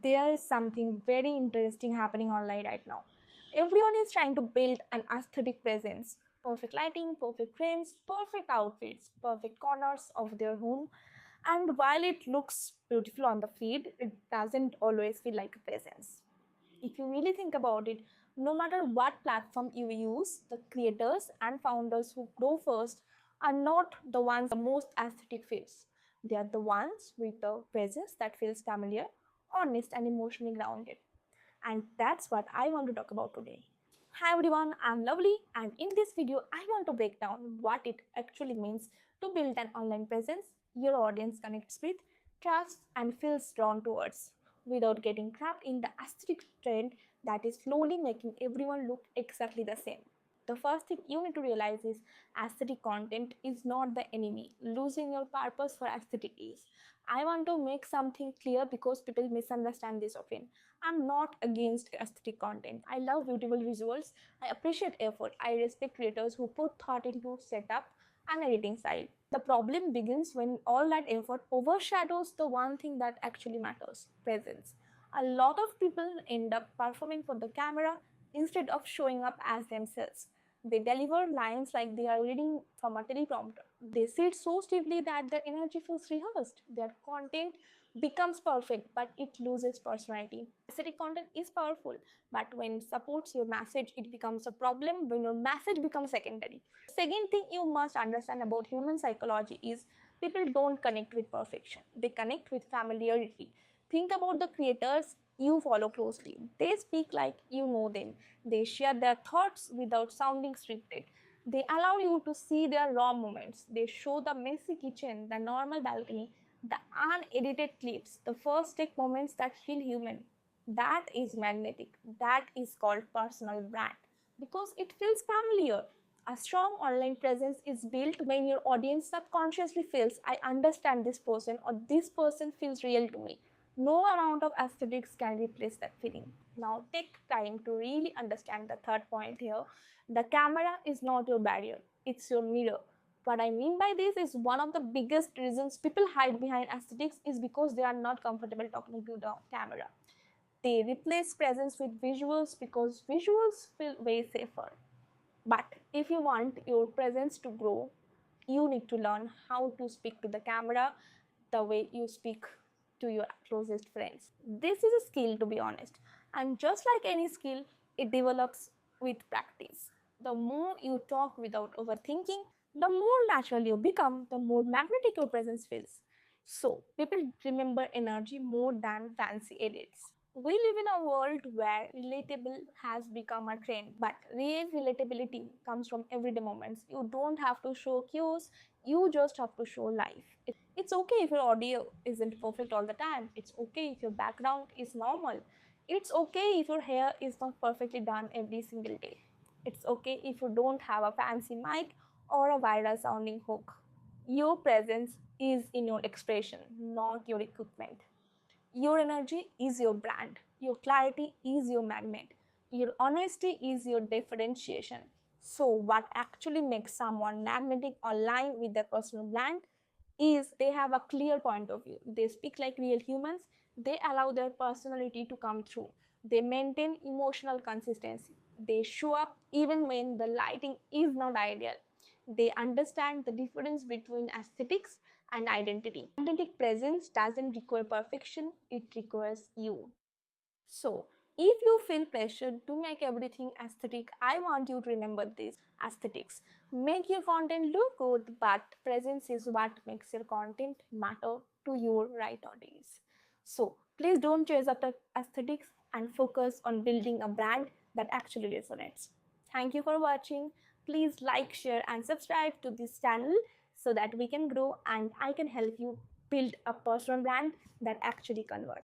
There is something very interesting happening online right now. Everyone is trying to build an aesthetic presence. Perfect lighting, perfect frames, perfect outfits, perfect corners of their home. And while it looks beautiful on the feed, it doesn't always feel like a presence. If you really think about it, no matter what platform you use, the creators and founders who grow first are not the ones the most aesthetic feels. They are the ones with the presence that feels familiar, honest, and emotionally grounded. And that's what I want to talk about today. Hi everyone, I'm Lovely, and in this video, I want to break down what it actually means to build an online presence your audience connects with, trusts, and feels drawn towards without getting trapped in the aesthetic trend that is slowly making everyone look exactly the same. The first thing you need to realize is aesthetic content is not the enemy. Losing your purpose for aesthetic is. I want to make something clear because people misunderstand this often. I'm not against aesthetic content. I love beautiful visuals. I appreciate effort. I respect creators who put thought into setup and editing side. The problem begins when all that effort overshadows the one thing that actually matters, presence. A lot of people end up performing for the camera instead of showing up as themselves. They deliver lines like they are reading from a teleprompter. They sit so stiffly that their energy feels rehearsed. Their content becomes perfect, but it loses personality. Aesthetic content is powerful, but when it supports your message, it becomes a problem when your message becomes secondary. Second thing you must understand about human psychology is people don't connect with perfection. They connect with familiarity. Think about the creators you follow closely. They speak like you know them. They share their thoughts without sounding scripted. They allow you to see their raw moments. They show the messy kitchen, the normal balcony, the unedited clips, the first take moments that feel human. That is magnetic. That is called personal brand because it feels familiar. A strong online presence is built when your audience subconsciously feels, I understand this person or this person feels real to me. No amount of aesthetics can replace that feeling. Now take time to really understand the third point here. The camera is not your barrier, it's your mirror. What I mean by this is one of the biggest reasons people hide behind aesthetics is because they are not comfortable talking to the camera. They replace presence with visuals because visuals feel way safer. But if you want your presence to grow, you need to learn how to speak to the camera the way you speak to your closest friends. This is a skill, to be honest. And just like any skill, it develops with practice. The more you talk without overthinking, the more natural you become, the more magnetic your presence feels. So, people remember energy more than fancy edits. We live in a world where relatable has become a trend, but real relatability comes from everyday moments. You don't have to show cues, you just have to show life. It's okay if your audio isn't perfect all the time. It's okay if your background is normal. It's okay if your hair is not perfectly done every single day. It's okay if you don't have a fancy mic or a viral sounding hook. Your presence is in your expression, not your equipment. Your energy is your brand. Your clarity is your magnet. Your honesty is your differentiation. So, what actually makes someone magnetic or align with their personal brand is they have a clear point of view. They speak like real humans. They allow their personality to come through. They maintain emotional consistency. They show up even when the lighting is not ideal. They understand the difference between aesthetics and identity. Authentic presence doesn't require perfection, it requires you. So, if you feel pressured to make everything aesthetic, I want you to remember this aesthetics. Make your content look good, but presence is what makes your content matter to your right audience. So, please don't chase after aesthetics and focus on building a brand that actually resonates. Thank you for watching. Please like, share, and subscribe to this channel so that we can grow and I can help you build a personal brand that actually converts.